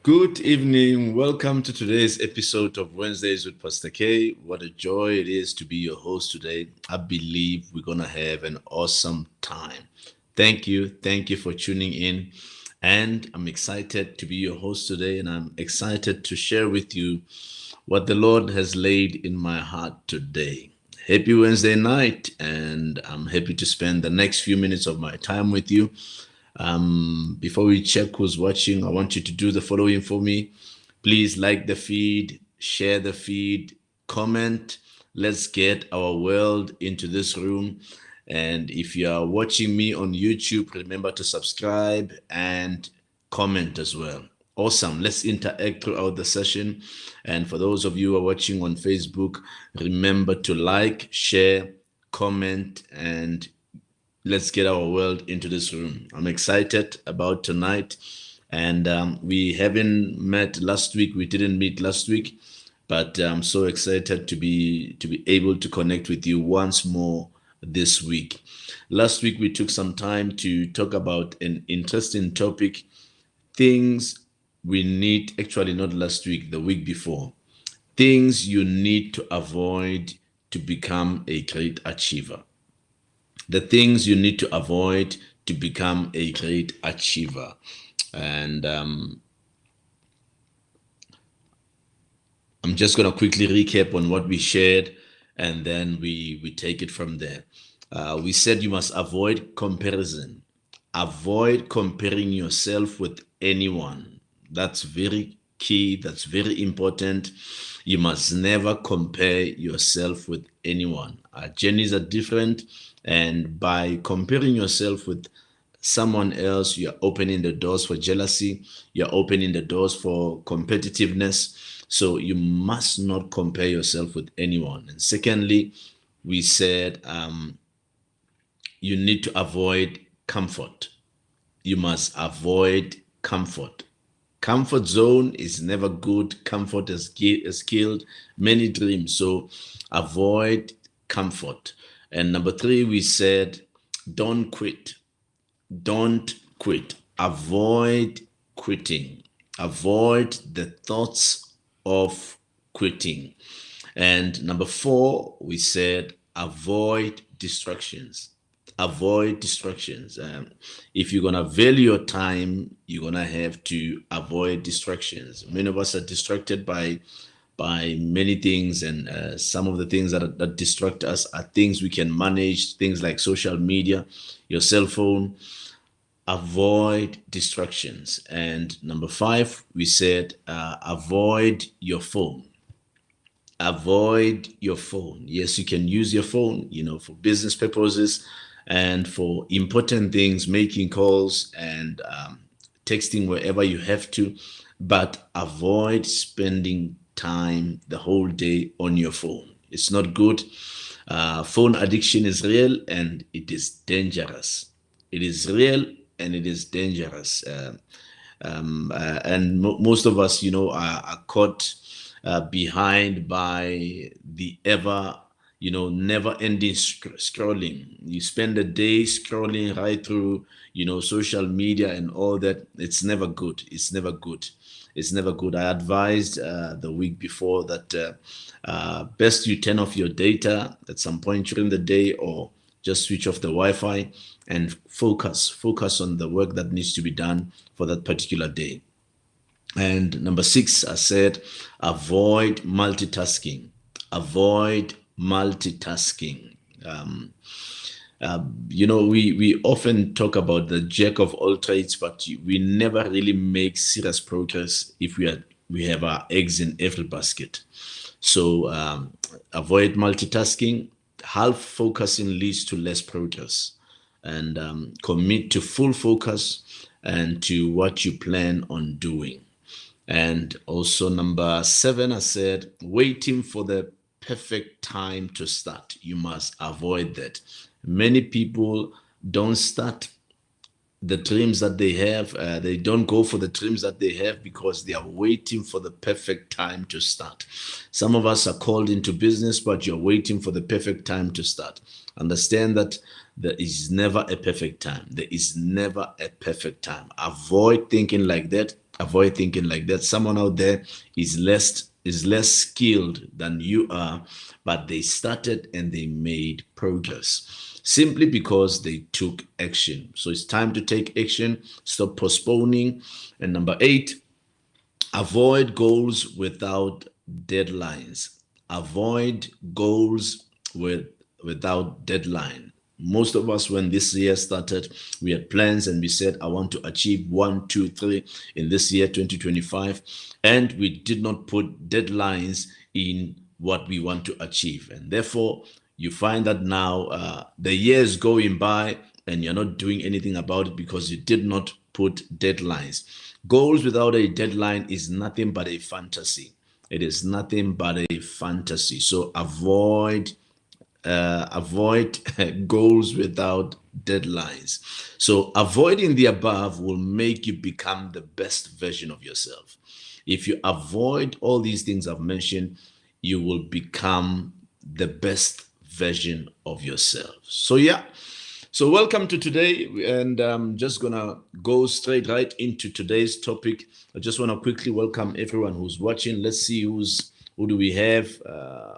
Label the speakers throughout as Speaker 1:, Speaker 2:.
Speaker 1: Good evening. Welcome to today's episode of Wednesdays with Pastor K. What a joy it is to be your host today. I believe we're going to have an awesome time. Thank you. Thank you for tuning in. And I'm excited to be your host today, and I'm excited to share with you what the Lord has laid in my heart today. Happy Wednesday night, and I'm happy to spend the next few minutes of my time with you. Before we check who's watching, I want you to do the following for me. Please like the feed, share the feed, comment. Let's get our world into this room. And if you are watching me on YouTube, remember to subscribe and comment as well. Awesome. Let's interact throughout the session. And for those of you who are watching on Facebook, remember to like, share, comment, and let's get our world into this room. I'm excited about tonight. And we haven't met last week. We didn't meet last week, but I'm so excited to be able to connect with you once more this week. Last week, we took some time to talk about an interesting topic, things we need, actually not last week, the week before, things you need to avoid to become a great achiever. The things you need to avoid to become a great achiever. And I'm just going to quickly recap on what we shared, and then we take it from there. We said you must avoid comparison. Avoid comparing yourself with anyone. That's very key. That's very important. You must never compare yourself with anyone. Our journeys are different, and by comparing yourself with someone else, you're opening the doors for jealousy. You're opening the doors for competitiveness. So you must not compare yourself with anyone. And secondly, we said you need to avoid comfort. You must avoid comfort. Comfort zone is never good. Comfort has killed many dreams. So avoid comfort. And number three, we said, don't quit. Don't quit. Avoid quitting. Avoid the thoughts of quitting. And number four, we said, avoid distractions. Avoid distractions. If you're going to value your time, you're going to have to avoid distractions. Many of us are distracted by many things, and some of the things that distract us are things we can manage, things like social media, your cell phone. Avoid distractions. And number five, we said avoid your phone. Avoid your phone. Yes, you can use your phone, for business purposes and for important things, making calls and texting wherever you have to, but avoid spending time the whole day on your phone. It's not good. Phone addiction is real and it is dangerous. It is real and it is dangerous. And most of us, are caught behind by the never-ending scrolling. You spend a day scrolling right through, social media and all that. It's never good. It's never good. It's never good. I advised the week before that best you turn off your data at some point during the day, or just switch off the Wi-Fi and focus on the work that needs to be done for that particular day. And number six, I said, avoid multitasking. Avoid multitasking. We often talk about the jack of all trades, but we never really make serious progress if we have our eggs in every basket. So avoid multitasking. Half focusing leads to less progress, and commit to full focus and to what you plan on doing. And also number seven, I said, waiting for the perfect time to start. You must avoid that. Many people don't start the dreams that they have. They don't go for the dreams that they have because they are waiting for the perfect time to start. Some of us are called into business, but you're waiting for the perfect time to start. Understand that there is never a perfect time. There is never a perfect time. Avoid thinking like that. Avoid thinking like that. Someone out there is less skilled than you are, but they started and they made progress simply because they took action. So it's time to take action. Stop postponing. And number 8, avoid goals without deadlines. Avoid goals without deadline. Most of us, when this year started, we had plans and we said, I want to achieve 1, 2, 3 in this year, 2025. And we did not put deadlines in what we want to achieve. And therefore, you find that now the year is going by and you're not doing anything about it because you did not put deadlines. Goals without a deadline is nothing but a fantasy. It is nothing but a fantasy. So avoid goals without deadlines. So avoiding the above will make you become the best version of yourself. If you avoid all these things I've mentioned, you will become the best version of yourself. So yeah. So welcome to today, and I'm just gonna go straight right into today's topic. I just want to quickly welcome everyone who's watching. Let's see who do we have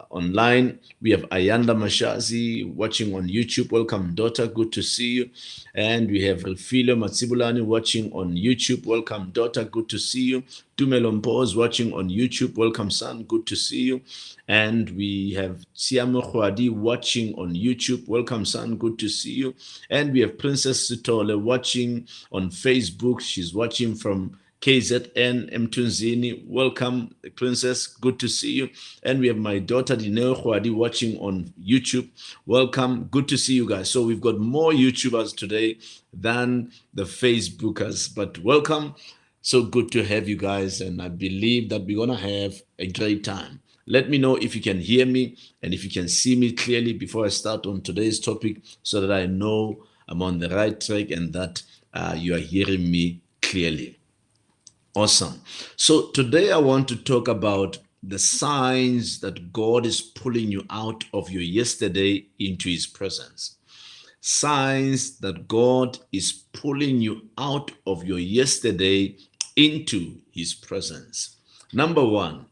Speaker 1: online. We have Ayanda Mashazi watching on YouTube. Welcome, daughter. Good to see you. And we have Refilo Matsibulani watching on YouTube. Welcome, daughter. Good to see you. Dumelompo is watching on YouTube. Welcome, son. Good to see you. And we have Siamo Khwadi watching on YouTube. Welcome, son. Good to see you. And we have Princess Sitole watching on Facebook. She's watching from KZN Mtunzini. Welcome, Princess. Good to see you. And we have my daughter Dineo Khwadi watching on YouTube. Welcome. Good to see you guys. So we've got more YouTubers today than the Facebookers, but welcome. So good to have you guys, and I believe that we're going to have a great time. Let me know if you can hear me and if you can see me clearly before I start on today's topic so that I know I'm on the right track and that you are hearing me clearly. Awesome. So today I want to talk about the signs that God is pulling you out of your yesterday into his presence. Signs that God is pulling you out of your yesterday into his presence. Number 1,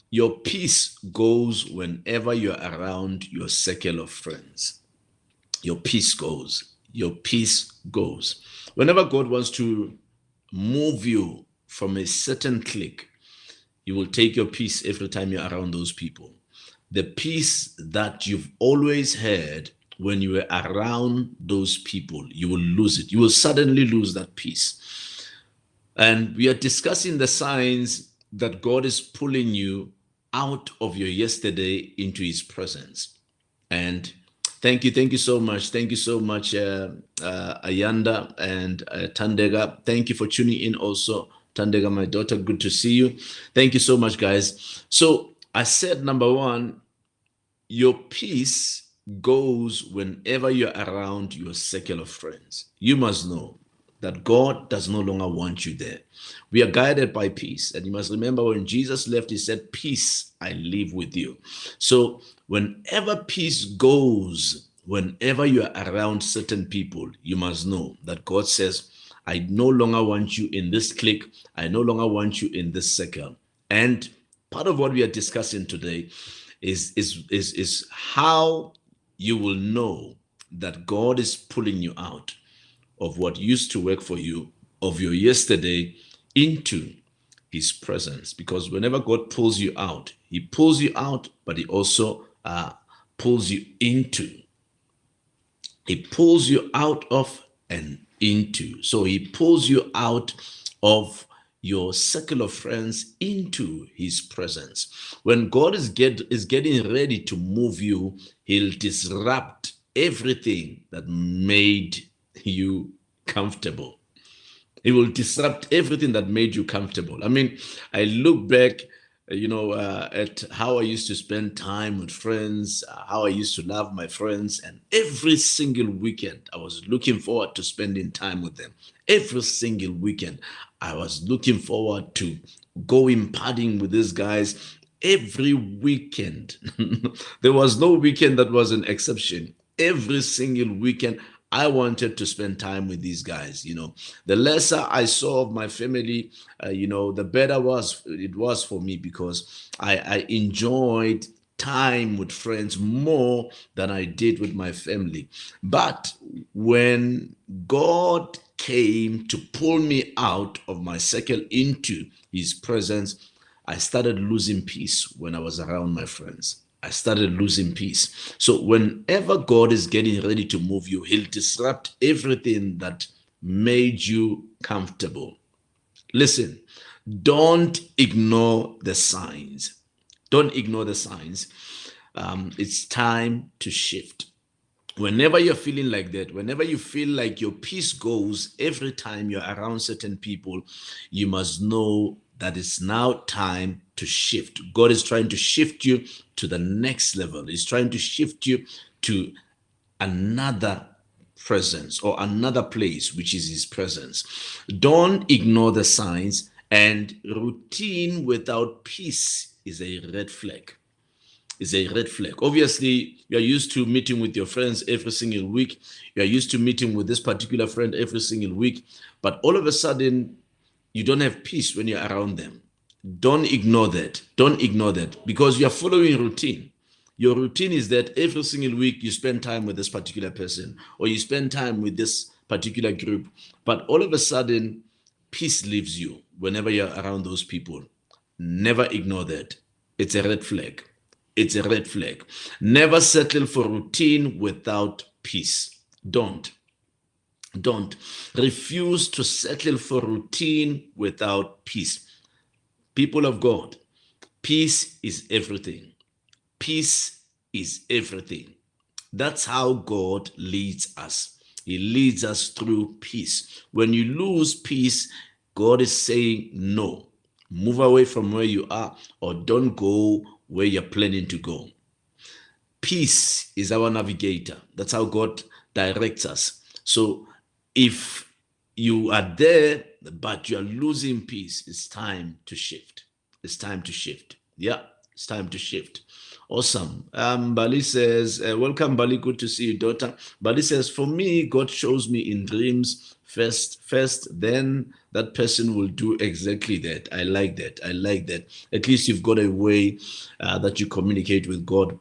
Speaker 1: your peace goes whenever you're around your circle of friends. Your peace goes. Your peace goes. Whenever God wants to move you from a certain clique, you will take your peace every time you're around those people. The peace that you've always had when you were around those people, you will lose it. You will suddenly lose that peace. And we are discussing the signs that God is pulling you out of your yesterday into his presence. And thank you so much. Thank you so much, Ayanda and Tandega. Thank you for tuning in also. Tandega, my daughter, good to see you. Thank you so much, guys. So I said, number 1, your peace goes whenever you're around your circle of friends. You must know that God does no longer want you there. We are guided by peace. And you must remember when Jesus left, he said, peace I leave with you. So whenever peace goes, whenever you are around certain people, you must know that God says, I no longer want you in this clique. I no longer want you in this circle. And part of what we are discussing today is how you will know that God is pulling you out of what used to work for you, of your yesterday, into his presence. Because whenever God pulls you out, he pulls you out, but he also pulls you into. He pulls you out of and into. So he pulls you out of your circle of friends into his presence. When God is getting ready to move you, he'll disrupt everything that made you comfortable. He will disrupt everything that made you comfortable. I mean, I look back, at how I used to spend time with friends, how I used to love my friends, and every single weekend I was looking forward to spending time with them. Every single weekend I was looking forward to going partying with these guys. Every weekend, there was no weekend that was an exception. Every single weekend I wanted to spend time with these guys. The lesser I saw of my family, the better it was for me, because I enjoyed time with friends more than I did with my family. But when God came to pull me out of my circle into his presence, I started losing peace when I was around my friends. I started losing peace. So whenever God is getting ready to move you, he'll disrupt everything that made you comfortable. Listen, don't ignore the signs. Don't ignore the signs. It's time to shift. Whenever you're feeling like that, whenever you feel like your peace goes every time you're around certain people, you must know that it's now time to shift. God is trying to shift you to the next level. He's trying to shift you to another presence or another place, which is his presence. Don't ignore the signs, and routine without peace is a red flag. Is a red flag. Obviously, you're used to meeting with your friends every single week. You're used to meeting with this particular friend every single week. But all of a sudden, you don't have peace when you're around them. Don't ignore that. Don't ignore that, because you're following routine. Your routine is that every single week you spend time with this particular person, or you spend time with this particular group. But all of a sudden, peace leaves you whenever you're around those people. Never ignore that. It's a red flag. It's a red flag. Never settle for routine without peace. Don't. Don't. Refuse to settle for routine without peace. People of God, peace is everything. Peace is everything. That's how God leads us. He leads us through peace. When you lose peace, God is saying no. Move away from where you are, or don't go where you're planning to go. Peace is our navigator. That's how God directs us. So if you are there, but you're losing peace, it's time to shift. It's time to shift. Yeah, it's time to shift. Awesome. Bali says, welcome, Bali. Good to see you, daughter. Bali says, for me, God shows me in dreams first, then that person will do exactly that. I like that. I like that. At least you've got a way that you communicate with God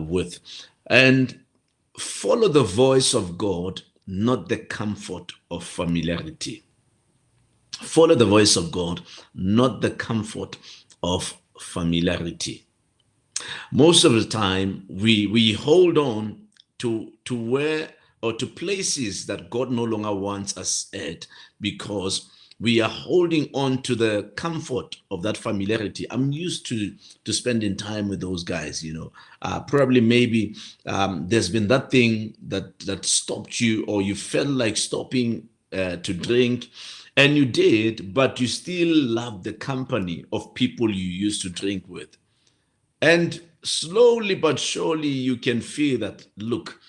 Speaker 1: with. And follow the voice of God, not the comfort of familiarity. Follow the voice of God, not the comfort of familiarity. Most of the time, we hold on to where, or to places that God no longer wants us at, because we are holding on to the comfort of that familiarity. I'm used to spending time with those guys. Probably maybe there's been that thing that stopped you, or you felt like stopping to drink, and you did, but you still love the company of people you used to drink with. And slowly but surely, you can feel that, look,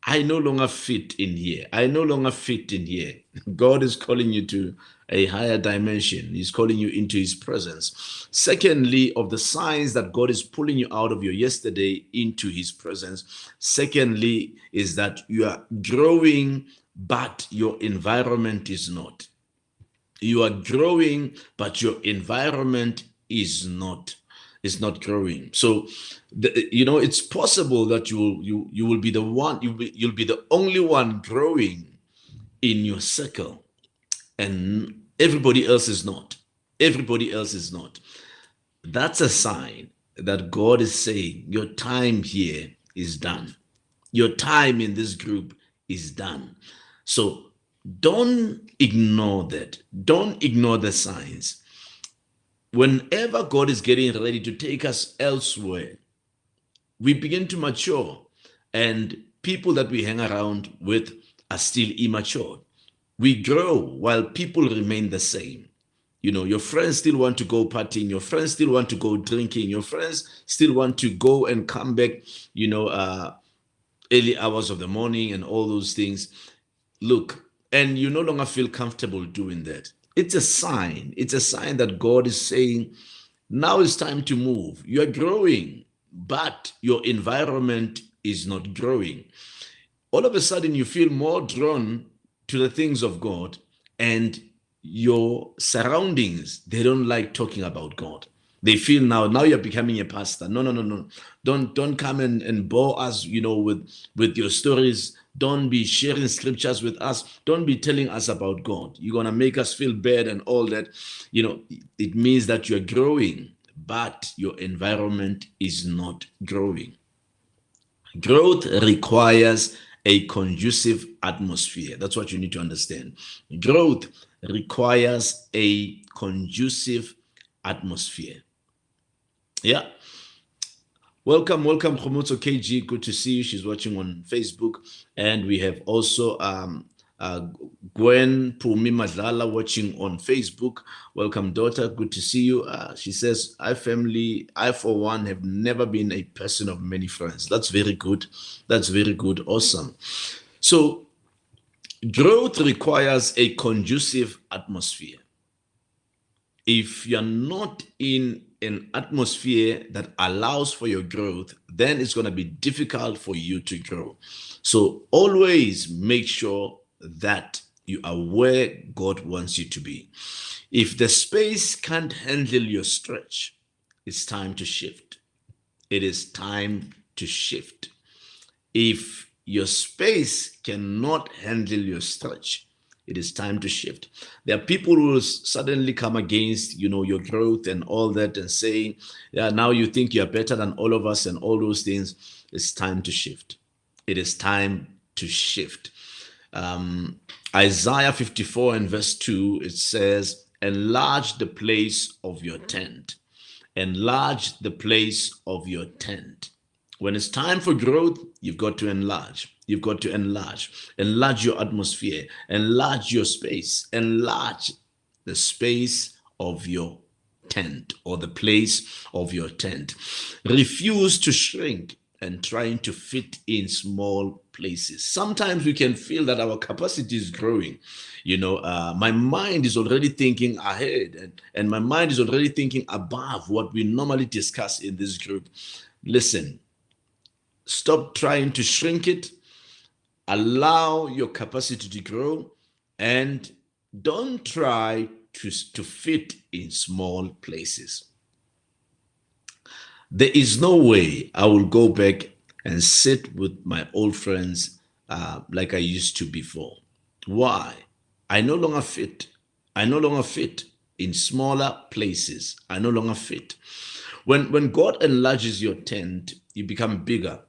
Speaker 1: I no longer fit in here. I no longer fit in here. God is calling you to a higher dimension. He's calling you into his presence. Secondly, of the signs that God is pulling you out of your yesterday into his presence. Secondly, is that you are growing, but your environment is not. You are growing, but your environment is not growing. So it's possible that you will be the one, you'll be the only one growing in your circle, and everybody else is not. That's a sign that God is saying your time here is done. Your time in this group is done. So don't ignore that. Don't ignore the signs. Whenever God is getting ready to take us elsewhere, we begin to mature, and people that we hang around with are still immature. We grow while people remain the same. Your friends still want to go partying, your friends still want to go drinking, your friends still want to go and come back, early hours of the morning and all those things. Look, and you no longer feel comfortable doing that. It's a sign. It's a sign that God is saying, now it's time to move. You are growing, but your environment is not growing. all of a sudden you feel more drawn to the things of God, and your surroundings, they don't like talking about God. They feel now you're becoming a pastor. No. Don't come and bore us, with your stories. Don't be sharing scriptures with us. Don't be telling us about God. You're gonna make us feel bad and all that. It means that you're growing, but your environment is not growing. Growth requires a conducive atmosphere. That's what you need to understand. Growth requires a conducive atmosphere. Yeah. Welcome, Khomotso KG. Good to see you. She's watching on Facebook. And we have also Gwen Pumi Madlala watching on Facebook. Welcome, daughter. Good to see you. She says, I for one, have never been a person of many friends. That's very good. That's very good. Awesome. So, growth requires a conducive atmosphere. If you're not in an atmosphere that allows for your growth, then it's going to be difficult for you to grow. So always make sure that you are where God wants you to be. If the space can't handle your stretch, it's time to shift. It is time to shift. If your space cannot handle your stretch, it is time to shift. There are people who will suddenly come against, your growth and all that, and saying, yeah, now you think you're better than all of us and all those things. It's time to shift. It is time to shift. Isaiah 54 and verse 2, it says, enlarge the place of your tent. Enlarge the place of your tent. When it's time for growth, you've got to enlarge. You've got to enlarge. Enlarge your atmosphere. Enlarge your space. Enlarge the space of your tent, or the place of your tent. Refuse to shrink and trying to fit in small places. Sometimes we can feel that our capacity is growing. My mind is already thinking ahead, and my mind is already thinking above what we normally discuss in this group. Listen, stop trying to shrink it. Allow your capacity to grow, and don't try to fit in small places. There is no way I will go back and sit with my old friends like I used to before. Why? I no longer fit. I no longer fit in smaller places. I no longer fit. When God enlarges your tent, you become bigger.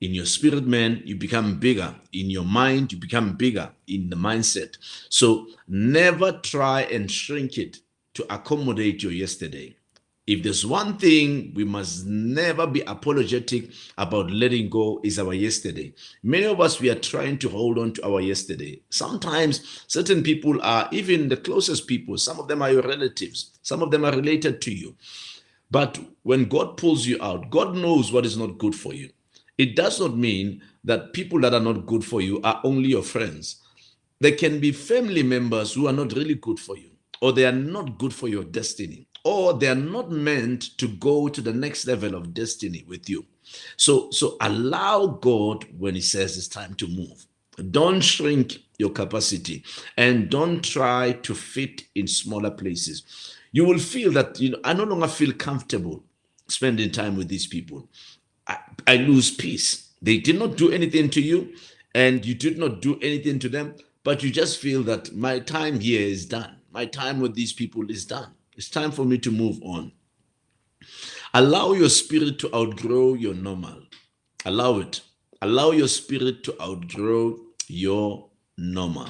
Speaker 1: In your spirit, man, you become bigger. In your mind, you become bigger in the mindset. So never try and shrink it to accommodate your yesterday. If there's one thing we must never be apologetic about letting go, is our yesterday. Many of us, we are trying to hold on to our yesterday. Sometimes certain people are even the closest people. Some of them are your relatives. Some of them are related to you. But when God pulls you out, God knows what is not good for you. It does not mean that people that are not good for you are only your friends. There can be family members who are not really good for you, or they are not good for your destiny, or they are not meant to go to the next level of destiny with you. So allow God when he says it's time to move. Don't shrink your capacity, and don't try to fit in smaller places. You will feel that, I no longer feel comfortable spending time with these people. I lose peace. They did not do anything to you, and you did not do anything to them, but you just feel that my time here is done. My time with these people is done. It's time for me to move on. Allow your spirit to outgrow your normal. Allow it. Allow your spirit to outgrow your normal.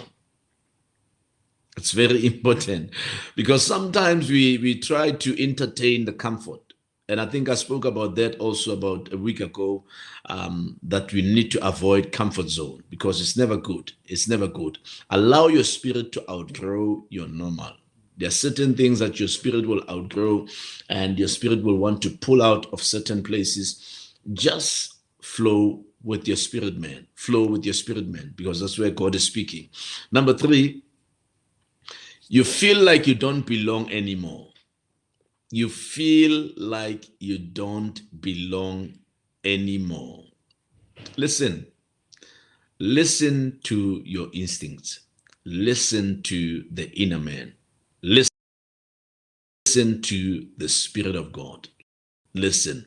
Speaker 1: It's very important, because sometimes we try to entertain the comfort. And I think I spoke about that also about a week ago, that we need to avoid comfort zone, because it's never good. It's never good. Allow your spirit to outgrow your normal. There are certain things that your spirit will outgrow, and your spirit will want to pull out of certain places. Just flow with your spirit, man. Flow with your spirit, man, because that's where God is speaking. Number 3, you feel like you don't belong anymore. You feel like you don't belong anymore. Listen, Listen to your instincts. Listen to the inner man. Listen to the Spirit of God. Listen.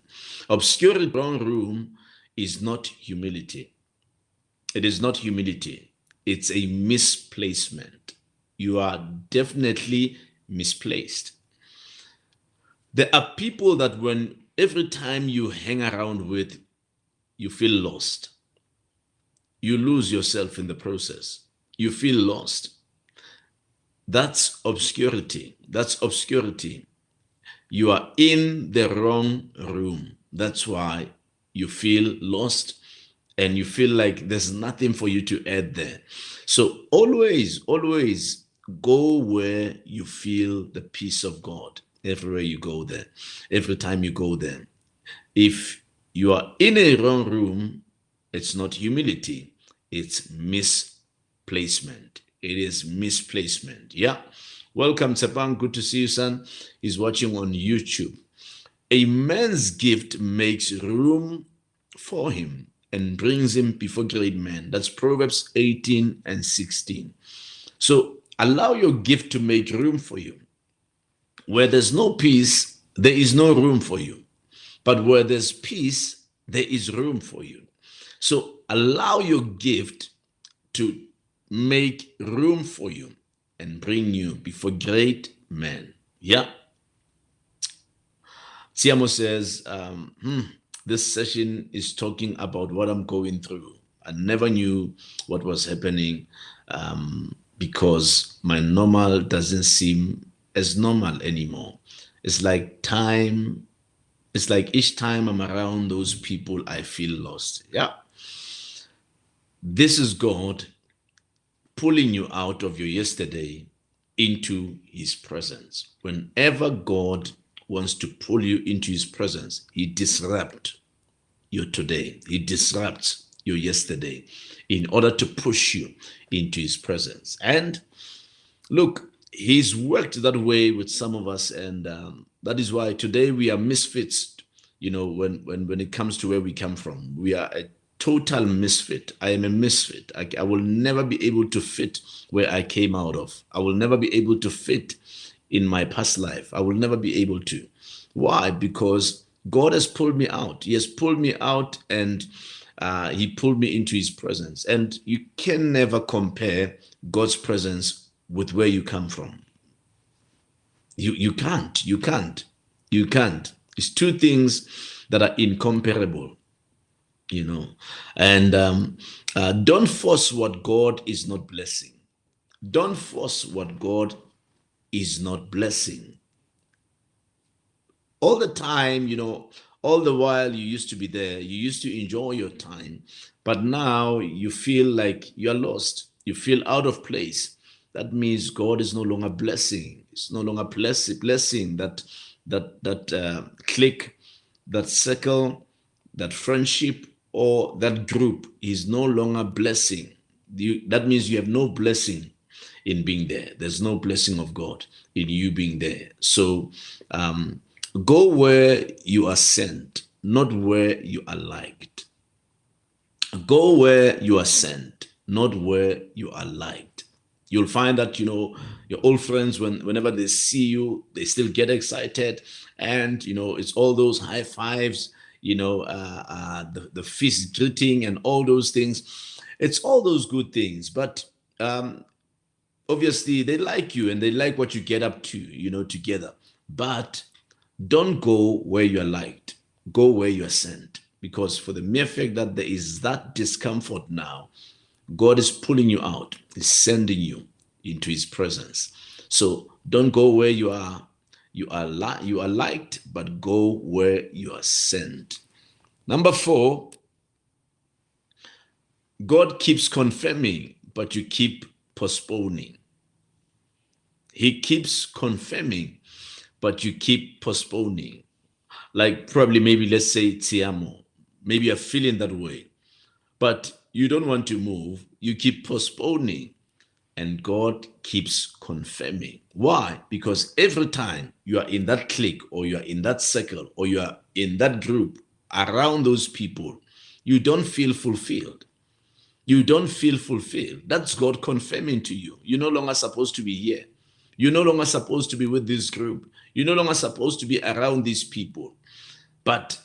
Speaker 1: Obscurity, wrong room is not humility. It is not humility. It's a misplacement. You are definitely misplaced. There are people that when every time you hang around with, you feel lost. You lose yourself in the process. You feel lost. That's obscurity. That's obscurity. You are in the wrong room. That's why you feel lost and you feel like there's nothing for you to add there. So always go where you feel the peace of God. Everywhere you go there, every time you go there. If you are in a wrong room, it's not humility, it's misplacement. It is misplacement. Yeah. Welcome, Sepang. Good to see you, son. He's watching on YouTube. A man's gift makes room for him and brings him before great men. That's Proverbs 18 and 16. So allow your gift to make room for you. Where there's no peace, there is no room for you. But where there's peace, there is room for you. So allow your gift to make room for you and bring you before great men. Yeah. Tiamo says, this session is talking about what I'm going through. I never knew what was happening because my normal doesn't seem as normal anymore. It's like each time I'm around those people, I feel lost. Yeah. This is God pulling you out of your yesterday into his presence. Whenever God wants to pull you into his presence, he disrupts your today. He disrupts your yesterday in order to push you into his presence. And look, he's worked that way with some of us, and that is why today we are misfits. You know, when it comes to where we come from, we are a total misfit. I am a misfit. I will never be able to fit where I came out of. I will never be able to fit in my past life. I will never be able to. Why? Because God has pulled me out. He has pulled me out, and he pulled me into his presence. And you can never compare God's presence with where you come from. You can't. It's two things that are incomparable, you know. And don't force what God is not blessing. Don't force what God is not blessing. All the time, you know, all the while you used to be there, you used to enjoy your time, but now you feel like you're lost. You feel out of place. That means God is no longer blessing. It's no longer blessing that clique, that circle, that friendship, or that group is no longer blessing. That means you have no blessing in being there. There's no blessing of God in you being there. So go where you are sent, not where you are liked. Go where you are sent, not where you are liked. You'll find that, you know, your old friends, whenever they see you, they still get excited. And, you know, it's all those high fives, you know, the fist greeting and all those things. It's all those good things. But obviously, they like you and they like what you get up to, you know, together. But don't go where you are liked. Go where you are sent. Because for the mere fact that there is that discomfort now, God is pulling you out. He's sending you into his presence. So don't go where you are liked, but go where you are sent. Number 4, God keeps confirming, but you keep postponing. He keeps confirming, but you keep postponing. Like probably maybe let's say Tiamo. Maybe you're feeling that way, but you don't want to move. You keep postponing, and God keeps confirming. Why? Because every time you are in that clique, or you are in that circle, or you are in that group around those people, you don't feel fulfilled. You don't feel fulfilled. That's God confirming to you. You're no longer supposed to be here. You're no longer supposed to be with this group. You're no longer supposed to be around these people. But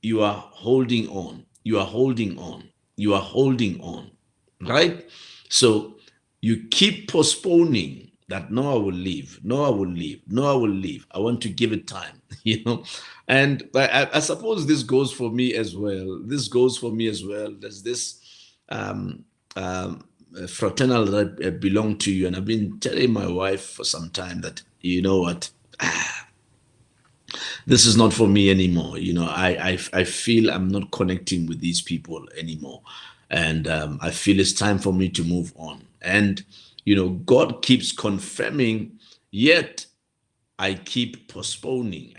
Speaker 1: you are holding on. You are holding on. You are holding on. Right? So you keep postponing that, no, I will leave. No, I will leave. No, I will leave. I want to give it time, And I suppose this goes for me as well. This goes for me as well. There's this um, fraternal that I belong to you, and I've been telling my wife for some time that, you know what, this is not for me anymore. I feel I'm not connecting with these people anymore, and I feel it's time for me to move on. And God keeps confirming, yet I keep postponing.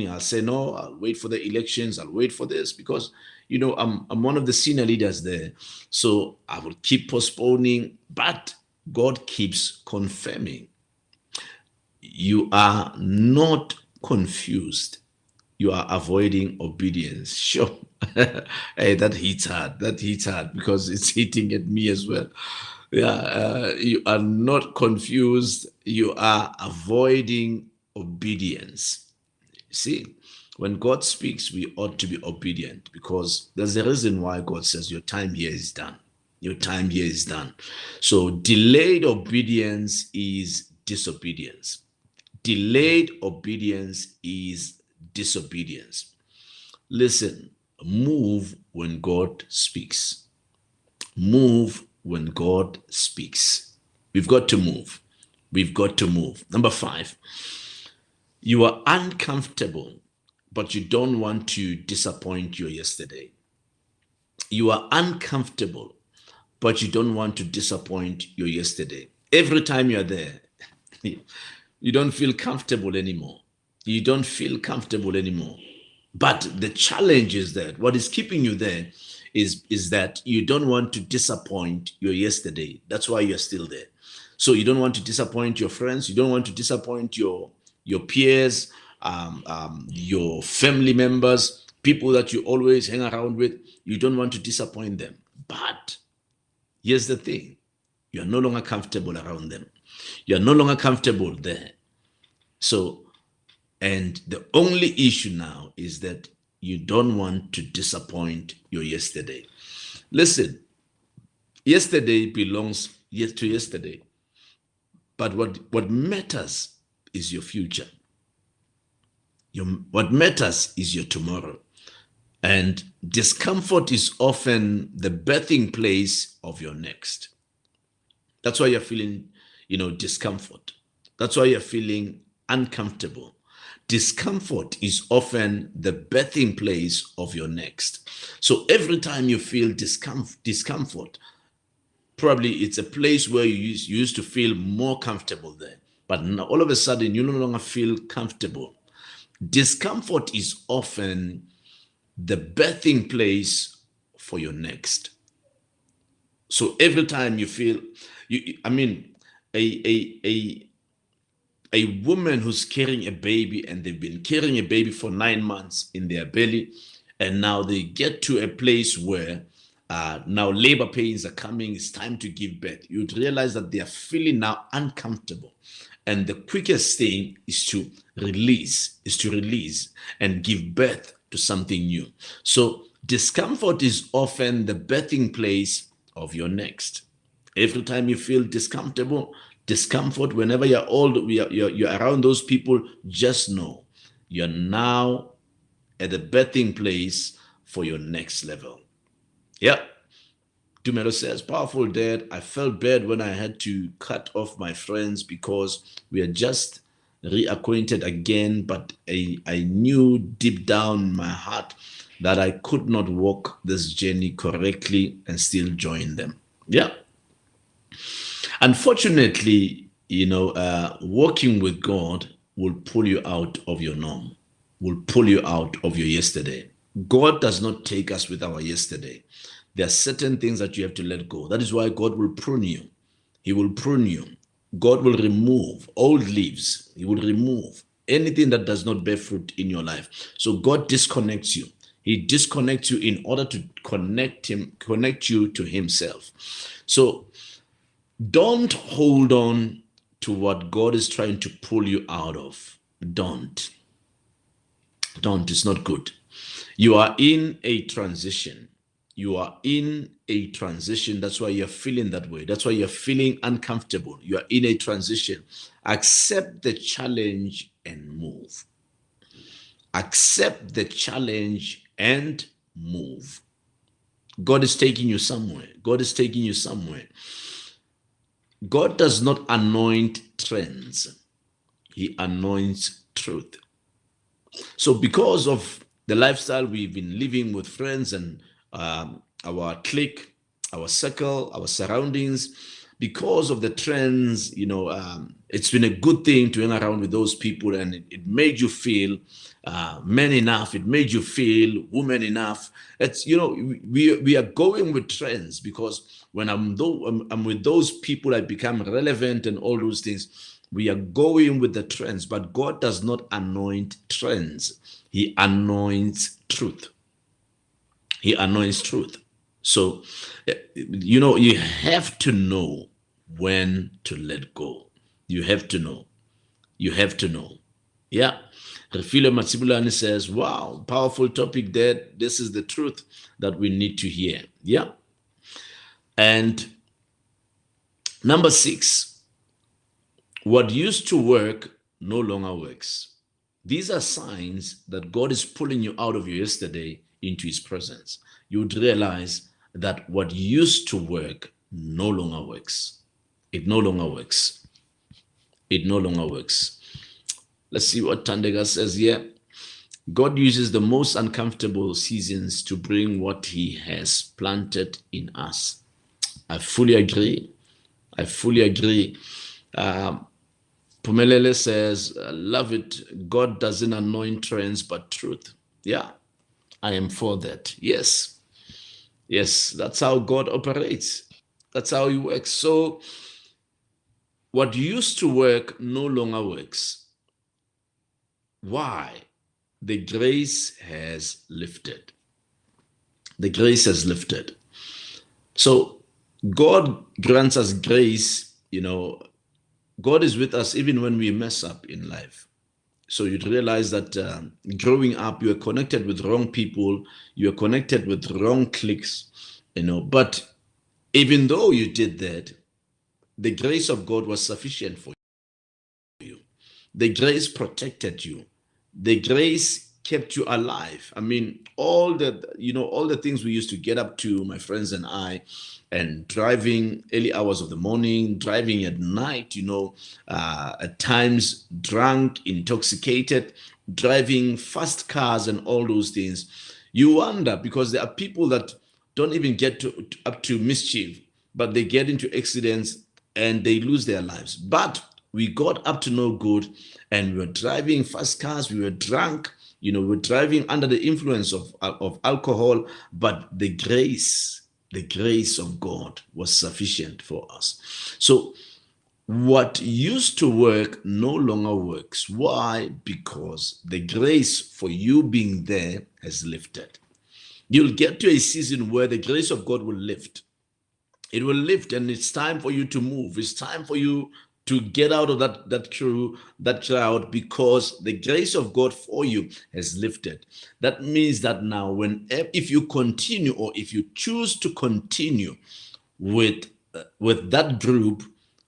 Speaker 1: I'll say no. I'll wait for the elections. I'll wait for this because I'm one of the senior leaders there, so I will keep postponing. But God keeps confirming. You are not confused. You are avoiding obedience. Sure. Hey, that hits hard. That hits hard because it's hitting at me as well. Yeah, you are not confused. You are avoiding obedience. See, when God speaks, we ought to be obedient because there's a reason why God says your time here is done. Your time here is done. So delayed obedience is disobedience. Delayed obedience is disobedience. Listen, move when God speaks. Move when God speaks. We've got to move. We've got to move. Number 5, you are uncomfortable, but you don't want to disappoint your yesterday. You are uncomfortable, but you don't want to disappoint your yesterday. Every time you're there, you don't feel comfortable anymore. You don't feel comfortable anymore. But the challenge is that what is keeping you there is that you don't want to disappoint your yesterday. That's why you're still there. So you don't want to disappoint your friends. You don't want to disappoint your peers, your family members, people that you always hang around with. You don't want to disappoint them. But here's the thing. You're no longer comfortable around them. You're no longer comfortable there. So, and the only issue now is that you don't want to disappoint your yesterday. Listen, yesterday belongs to yesterday. But what matters is your future. What matters is your tomorrow. And discomfort is often the birthing place of your next. That's why you're feeling, discomfort. That's why you're feeling uncomfortable. Discomfort is often the birthing place of your next. So every time you feel discomfort, probably it's a place where you used to feel more comfortable there. But now, all of a sudden, you no longer feel comfortable. Discomfort is often the birthing place for your next. So every time you feel, a woman who's carrying a baby and they've been carrying a baby for 9 months in their belly, and now they get to a place where now labor pains are coming, it's time to give birth. You'd realize that they are feeling now uncomfortable. And the quickest thing is to release and give birth to something new. So discomfort is often the birthing place of your next. Every time you feel discomfort, whenever you're around those people, just know you're now at the birthing place for your next level. Yeah. Dumelo says, powerful dad, I felt bad when I had to cut off my friends because we are just reacquainted again, but I knew deep down in my heart that I could not walk this journey correctly and still join them. Yeah. Unfortunately, walking with God will pull you out of your norm, will pull you out of your yesterday. God does not take us with our yesterday. There are certain things that you have to let go. That is why God will prune you. He will prune you. God will remove old leaves. He will remove anything that does not bear fruit in your life. So God disconnects you. He disconnects you in order to connect you to himself. So don't hold on to what God is trying to pull you out of. Don't. It's not good. You are in a transition. You are in a transition. That's why you're feeling that way. That's why you're feeling uncomfortable. You are in a transition. Accept the challenge and move. Accept the challenge and move. God is taking you somewhere. God is taking you somewhere. God does not anoint trends. He anoints truth. So because of the lifestyle we've been living with friends and our clique, our circle, our surroundings, because of the trends, it's been a good thing to hang around with those people, and it made you feel man enough. It made you feel woman enough. It's we are going with trends because when I'm with those people, I become relevant and all those things. We are going with the trends, but God does not anoint trends. He anoints truth. He anoints truth. So, you have to know when to let go. You have to know. You have to know. Yeah. Refilo Matsibulani says, wow, powerful topic there. This is the truth that we need to hear. Yeah. And number 6, what used to work no longer works. These are signs that God is pulling you out of your yesterday into his presence. You would realize that what used to work no longer works. It no longer works. It no longer works. Let's see what Tandega says here. God uses the most uncomfortable seasons to bring what he has planted in us. I fully agree. I fully agree. Pumelele says, I love it. God doesn't anoint trends, but truth. Yeah, I am for that. Yes. Yes, that's how God operates. That's how he works. So what used to work no longer works. Why? The grace has lifted. The grace has lifted. So God grants us grace, God is with us even when we mess up in life. So you'd realize that growing up, you are connected with wrong people, you are connected with wrong cliques, but even though you did that, the grace of God was sufficient for you. The grace protected you. The grace kept you alive. I mean, all the things we used to get up to, my friends and I, and driving early hours of the morning, driving at night, at times drunk, intoxicated, driving fast cars and all those things. You wonder, because there are people that don't even get up to mischief, but they get into accidents and they lose their lives. But we got up to no good, and we were driving fast cars, we were drunk, we were driving under the influence of alcohol, but the grace of God was sufficient for us. So what used to work no longer works. Why? Because the grace for you being there has lifted. You'll get to a season where the grace of God will lift. It will lift, and it's time for you to move. It's time for you to get out of that crowd, because the grace of God for you has lifted. That means that now, if you continue, or if you choose to continue with that group,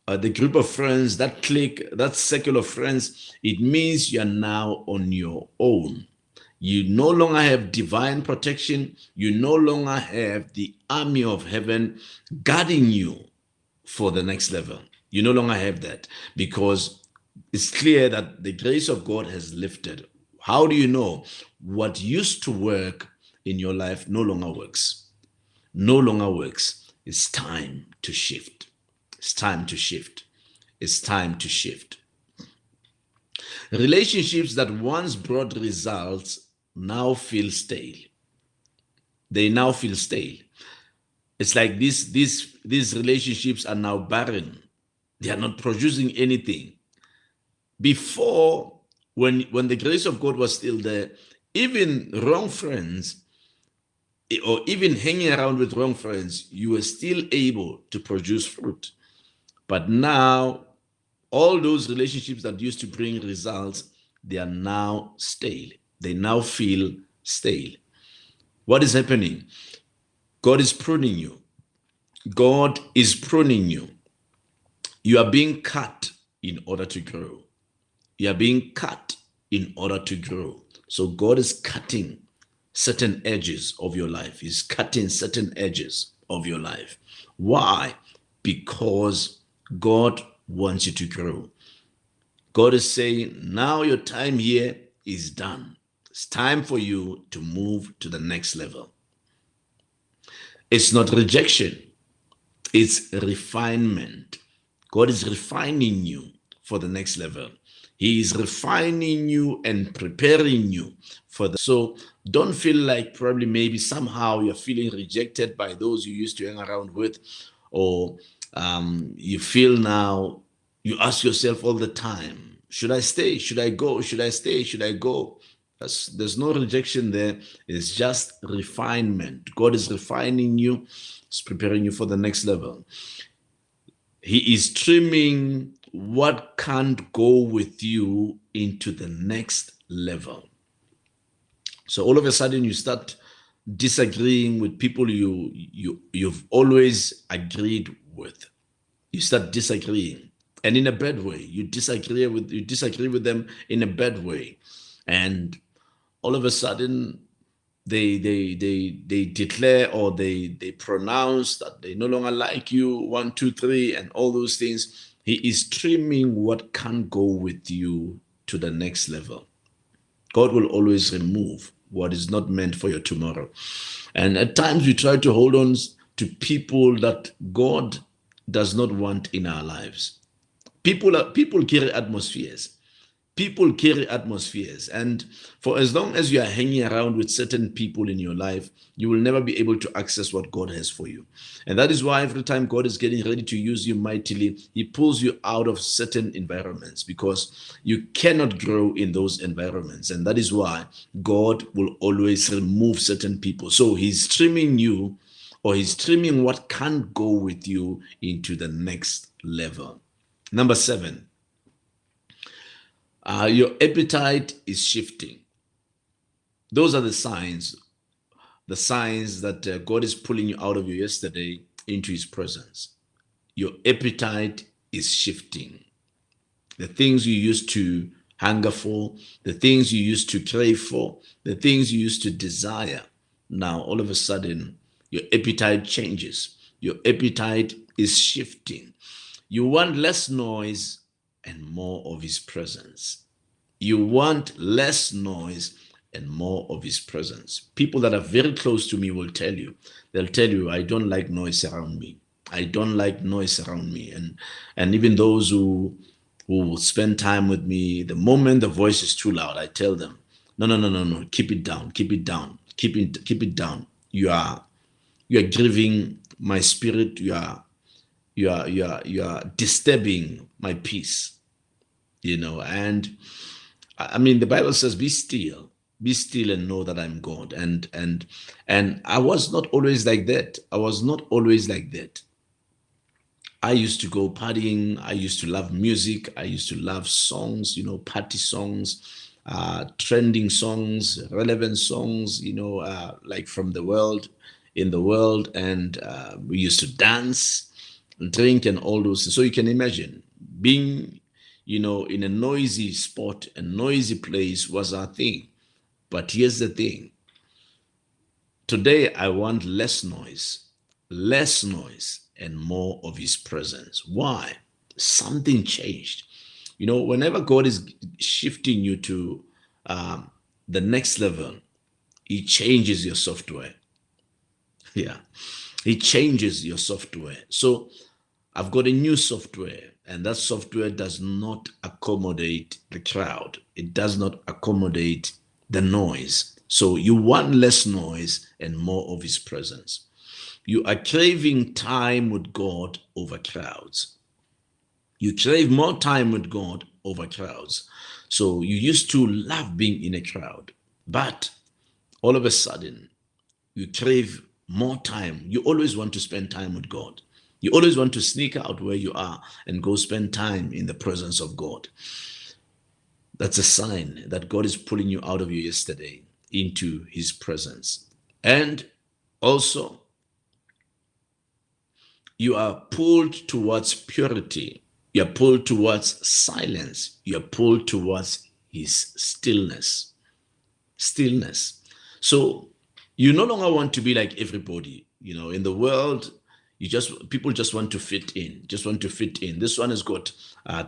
Speaker 1: the group of friends, that clique, that circle of friends, it means you're now on your own. You no longer have divine protection. You no longer have the army of heaven guarding you for the next level. You no longer have that, because it's clear that the grace of God has lifted. How do you know? What used to work in your life no longer works. No longer works. It's time to shift. It's time to shift. It's time to shift. Relationships that once brought results now feel stale. They now feel stale. It's like these relationships are now barren. They are not producing anything. Before, when the grace of God was still there, even wrong friends or even hanging around with wrong friends, you were still able to produce fruit. But now, all those relationships that used to bring results, they are now stale. They now feel stale. What is happening? God is pruning you. God is pruning you. You are being cut in order to grow. You are being cut in order to grow. So God is cutting certain edges of your life. He's cutting certain edges of your life. Why? Because God wants you to grow. God is saying, now your time here is done. It's time for you to move to the next level. It's not rejection, it's refinement. God is refining you for the next level. He is refining you and preparing you for the. So don't feel like probably maybe somehow you're feeling rejected by those you used to hang around with, or you feel now, you ask yourself all the time, should I stay? Should I go? Should I stay? Should I go? There's no rejection there. It's just refinement. God is refining you. He's preparing you for the next level. He is trimming what can't go with you into the next level. So all of a sudden you start disagreeing with people you've always agreed with. You start disagreeing, and in a bad way. You disagree with them in a bad way, and all of a sudden they declare, or they pronounce that they no longer like you, 1, 2, 3, and all those things. He is trimming what can't go with you to the next level. God will always remove what is not meant for your tomorrow. And at times we try to hold on to people that God does not want in our lives. People carry atmospheres. People carry atmospheres, and for as long as you are hanging around with certain people in your life, you will never be able to access what God has for you. And that is why every time God is getting ready to use you mightily, he pulls you out of certain environments, because you cannot grow in those environments. And that is why God will always remove certain people. So he's trimming you, or he's trimming what can't go with you into the next level. Number 7. Your appetite is shifting. Those are the signs that God is pulling you out of your yesterday into his presence. Your appetite is shifting. The things you used to hunger for, the things you used to crave for, the things you used to desire, now all of a sudden your appetite changes. Your appetite is shifting. You want less noise and more of his presence. You want less noise and more of his presence. People that are very close to me will tell you, I don't like noise around me. I don't like noise around me. And even those who spend time with me, the moment the voice is too loud, I tell them, no, keep it down, keep it down, keep it down. You are grieving my spirit. You are disturbing my peace, and I mean, the Bible says, be still and know that I'm God. And I was not always like that. I used to go partying. I used to love music. I used to love songs, party songs, trending songs, relevant songs, like from the world, in the world. And we used to dance, drink, and all those things. So you can imagine being, in a noisy spot, a noisy place was our thing. But here's the thing. Today, I want less noise, and more of his presence. Why? Something changed. Whenever God is shifting you to the next level, he changes your software. Yeah, he changes your software. So I've got a new software, and that software does not accommodate the crowd. It does not accommodate the noise. So you want less noise and more of his presence. You are craving time with God over crowds. You crave more time with God over crowds. So you used to love being in a crowd, but all of a sudden, You crave more time. You always want to spend time with God. You always want to sneak out where you are and go spend time in the presence of God. That's a sign that God is pulling you out of your yesterday into his presence. And also, you are pulled towards purity. You are pulled towards silence. You are pulled towards his stillness. Stillness. So you no longer want to be like everybody. You know, in the world, people just want to fit in. Just want to fit in. This one has got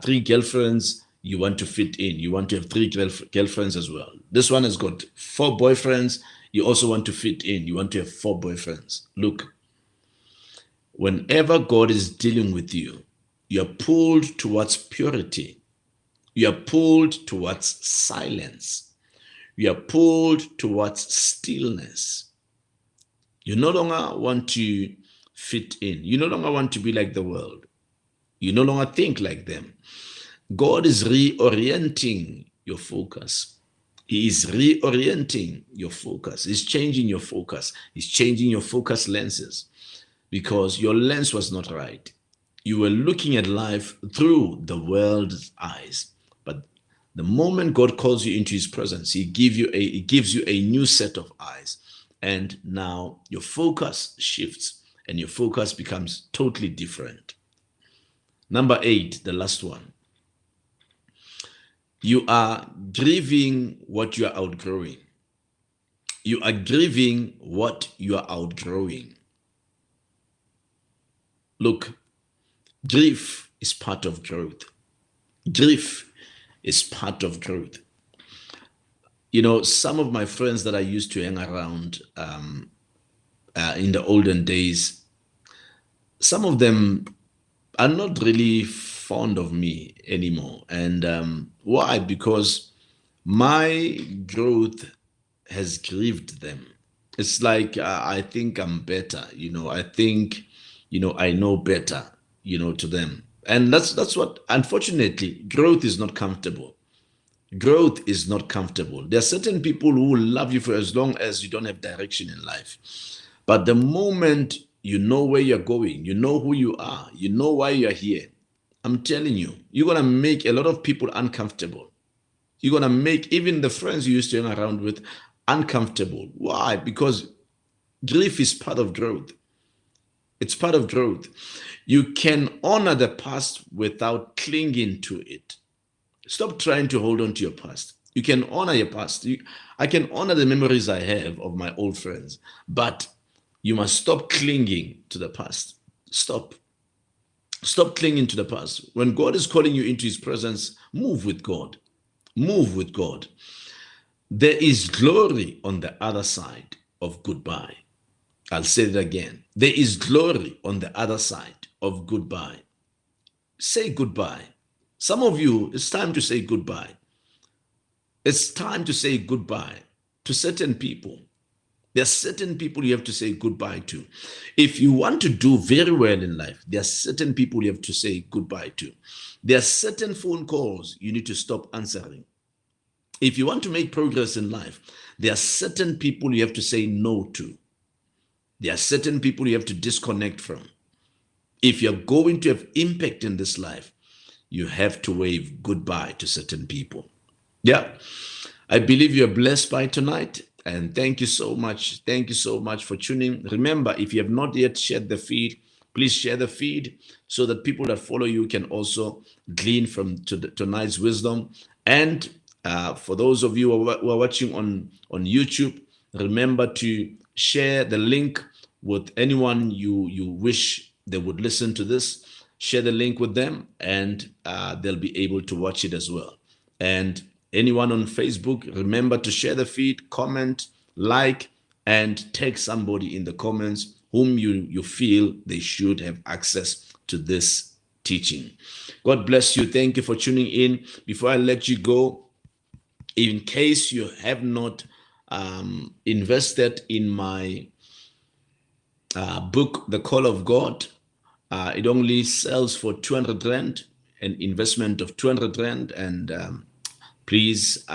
Speaker 1: 3 girlfriends. You want to fit in. You want to have 3 girlfriends as well. This one has got 4 boyfriends. You also want to fit in. You want to have 4 boyfriends. Look, whenever God is dealing with you, you're pulled towards purity. You're pulled towards silence. You're pulled towards stillness. You no longer want to fit in. You no longer want to be like the world. You no longer think like them. God is reorienting your focus. He is reorienting your focus. He's changing your focus. He's changing your focus lenses because your lens was not right. You were looking at life through the world's eyes. But the moment God calls you into his presence, he gives you a new set of eyes. And now your focus shifts and your focus becomes totally different. Number 8, the last one. You are grieving what you are outgrowing. You are grieving what you are outgrowing. Look, grief is part of growth. Grief is part of growth. You know, some of my friends that I used to hang around in the olden days, some of them are not really fond of me anymore. And why? Because my growth has grieved them. It's like I think I'm better, you know. I think, you know, I know better, you know, to them. And that's what, unfortunately, growth is not comfortable. Growth is not comfortable. There are certain people who will love you for as long as you don't have direction in life. But the moment you know where you're going, you know who you are, you know why you're here, I'm telling you, you're going to make a lot of people uncomfortable. You're going to make even the friends you used to hang around with uncomfortable. Why? Because grief is part of growth. It's part of growth. You can honor the past without clinging to it. Stop trying to hold on to your past. You can honor your past. I can honor the memories I have of my old friends, but you must stop clinging to the past. Stop. Stop clinging to the past. When God is calling you into his presence, move with God. Move with God. There is glory on the other side of goodbye. I'll say it again. There is glory on the other side of goodbye. Say goodbye. Some of you, it's time to say goodbye. It's time to say goodbye to certain people. There are certain people you have to say goodbye to. If you want to do very well in life, there are certain people you have to say goodbye to. There are certain phone calls you need to stop answering. If you want to make progress in life, there are certain people you have to say no to. There are certain people you have to disconnect from. If you're going to have impact in this life, you have to wave goodbye to certain people. Yeah, I believe you're blessed by tonight. And thank you so much. Thank you so much for tuning. Remember, if you have not yet shared the feed, please share the feed so that people that follow you can also glean from tonight's wisdom. And for those of you who are watching on YouTube, remember to share the link with anyone you wish they would listen to this. Share the link with them and they'll be able to watch it as well. And anyone on Facebook, remember to share the feed, comment, like, and tag somebody in the comments whom you feel they should have access to this teaching. God bless you. Thank you for tuning in. Before I let you go, in case you have not invested in my book, The Call of God, it only sells for 200 Rand, an investment of 200 Rand. And please,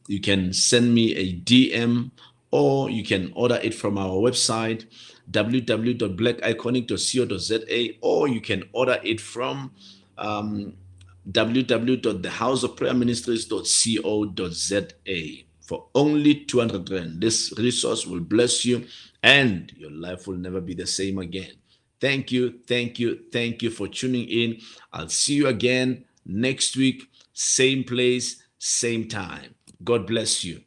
Speaker 1: you can send me a DM or you can order it from our website, www.blackiconic.co.za, or you can order it from www.thehouseofprayerministries.co.za for only 200 Rand. This resource will bless you and your life will never be the same again. Thank you, thank you, thank you for tuning in. I'll see you again next week, same place, same time. God bless you.